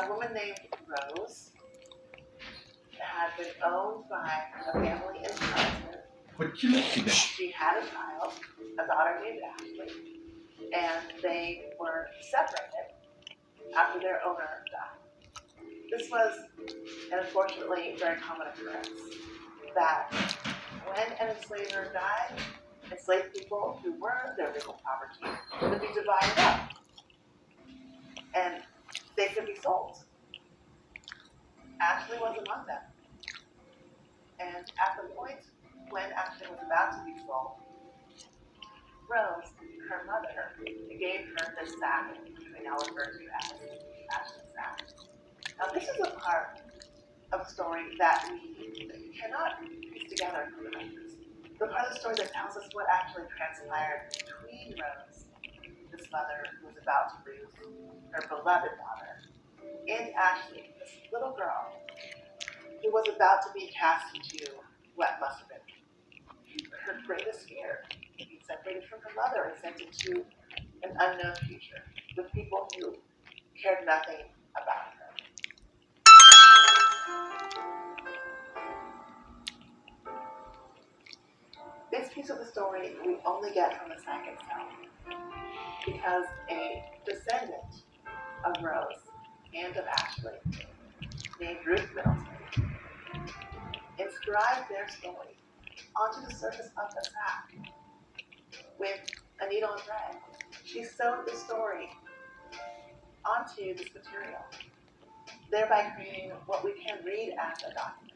a woman named Rose had been owned by a family in Charleston. She had a child, a daughter named Ashley, and they were separated after their owner died. This was an unfortunately very common occurrence, that when an enslaver died, enslaved people who were their legal property would be divided up and they could be sold. Ashley was among them. And at the point when Ashley was about to be sold, Rose, her mother, gave her this sack, which we now refer to as Ashley's sack. Now this is a part of the story that we cannot piece together from the records. The part of the story that tells us what actually transpired between Rose, this mother who was about to lose her beloved daughter, and Ashley, this little girl who was about to be cast into what must have been her greatest fear, being separated from her mother and sent into an unknown future with people who cared nothing about her. This piece of the story we only get from the sack itself, because a descendant of Rose and of Ashley, named Ruth Middleton, inscribed their story onto the surface of the sack with a needle and thread. She sewed the story onto this material, thereby creating what we can read as a document.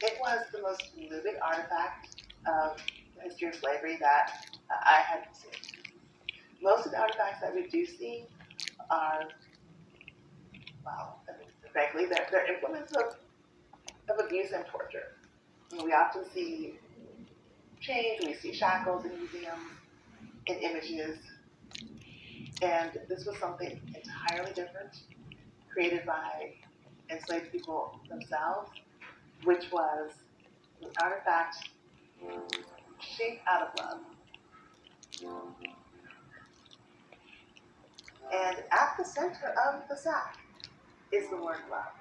It was the most moving artifact of the history of slavery that I had seen. Most of the artifacts that we do see are, well, frankly, they're implements of abuse and torture. And we often see chains, we see shackles in museums, in images, and this was something entirely different, created by enslaved people themselves, which was an artifact shaped out of love. And at the center of the sack is the word love.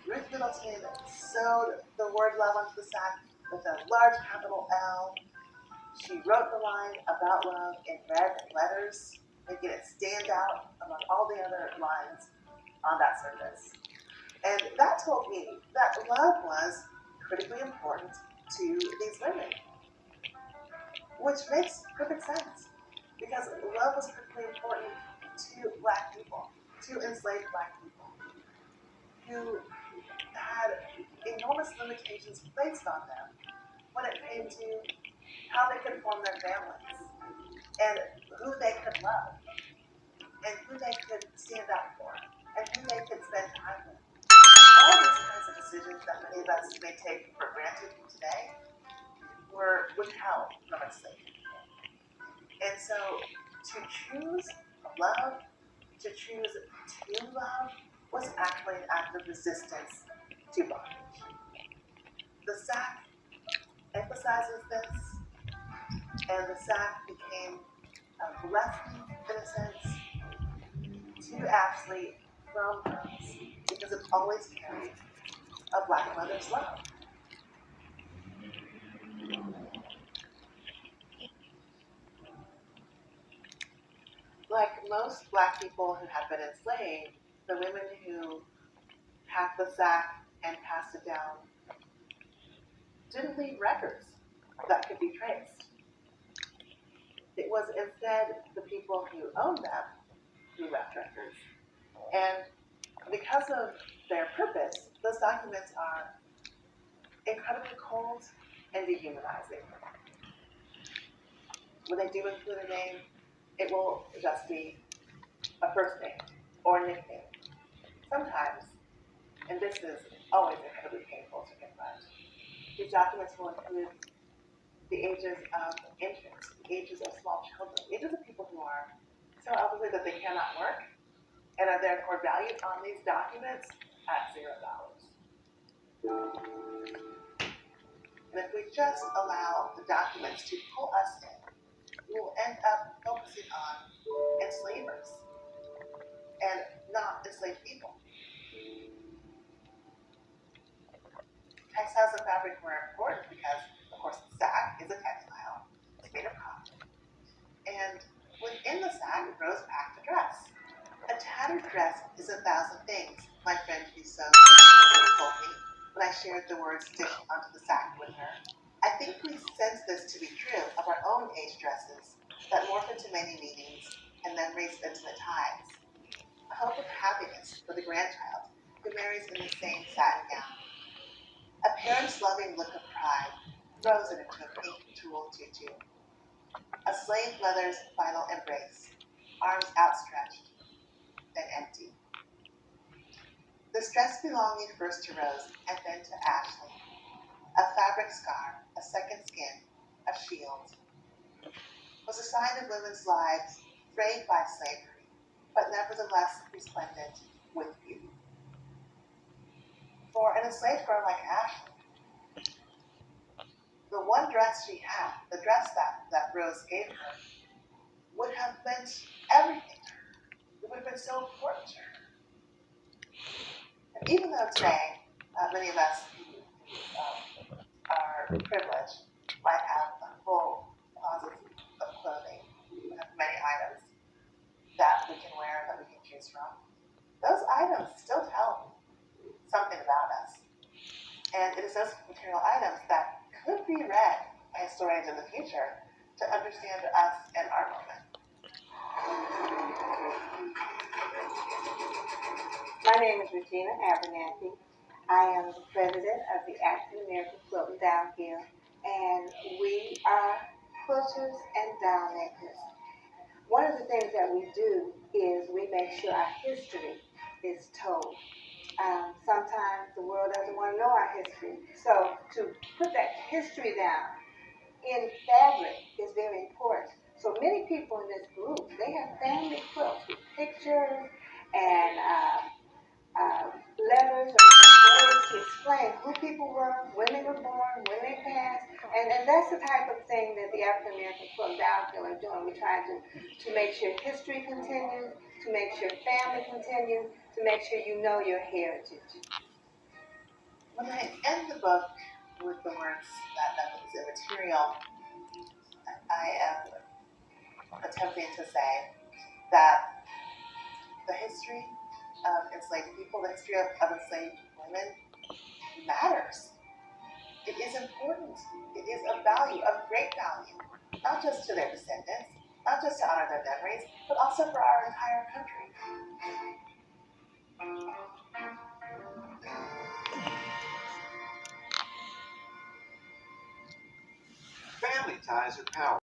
Ruth Middleton sewed the word love onto the sack with a large capital L. She wrote the line about love in red letters, making it stand out among all the other lines on that surface. And that told me that love was critically important to these women, which makes perfect sense, because love was critically important to Black people, to enslaved Black people, who had enormous limitations placed on them when it came to how they could form their families, and who they could love, and who they could stand up for, and who they could spend time with. All these kinds of decisions that many of us may take for granted today were withheld from enslaved people. And so to choose love, to choose to love, was actually an act of resistance to bondage. The sack emphasizes this, and the sack became a blessing, in a sense, to Ashley from Rose, because it always carried a Black mother's love. Like most Black people who had been enslaved, the women who packed the sack and passed it down didn't leave records that could be traced. It was instead the people who owned them who left records. And because of their purpose, those documents are incredibly cold and dehumanizing. When they do include a name, it will just be a first name or a nickname. Sometimes, and this is always incredibly painful to confront, these documents will include the ages of infants, the ages of small children, the ages of people who are so elderly that they cannot work and are therefore valued on these documents at $0. And if we just allow the documents to pull us in, we will end up focusing on enslavers and not enslaved people. Textiles and fabric were important because, of course, the sack is a textile. It's made of cotton. And within the sack, Rose packed a dress. A tattered dress is 1,000 things, my friend Rousseau told me when I shared the word stitched onto the sack with her. I think we sense this to be true of our own age dresses that morph into many meanings and memories of intimate ties. A hope of happiness for the grandchild who marries in the same satin gown. A parent's loving look of pride frozen into a pink tulle tutu. A slave mother's final embrace, arms outstretched, then empty. This dress belonging first to Rose and then to Ashley. A fabric scar, a second skin, a shield. Was a sign of women's lives frayed by slavery, but nevertheless resplendent with beauty. For an enslaved girl like Ashley, the one dress she had, the dress that Rose gave her, would have meant everything to her. It would have been so important to her. And even though today, many of us who are privileged might have a full closet of clothing, we have many items that we can wear, that we can choose from, those items still tell something about us. And it is those material items that could be read by historians in the future to understand us and our moment. My name is Regina Abernathy. I am the president of the African American Club down here, and we are quilters and down makers. One of the things that we do is we make sure our history is told. Sometimes the world doesn't want to know our history, so to put that history down in fabric is very important. So many people in this group, they have family quilts with pictures and letters and words to explain who people were, when they were born, when they passed, and that's the type of thing that the African American Club Downhill are doing. We're trying to make sure history continues, to make sure family continues, to make sure you know your heritage. When I end the book with the words that nothing is immaterial, I am attempting to say that the history of enslaved people, the history of enslaved women matters. It is important. It is of value, of great value, not just to their descendants, not just to honor their memories, but also for our entire country. Family ties are powerful.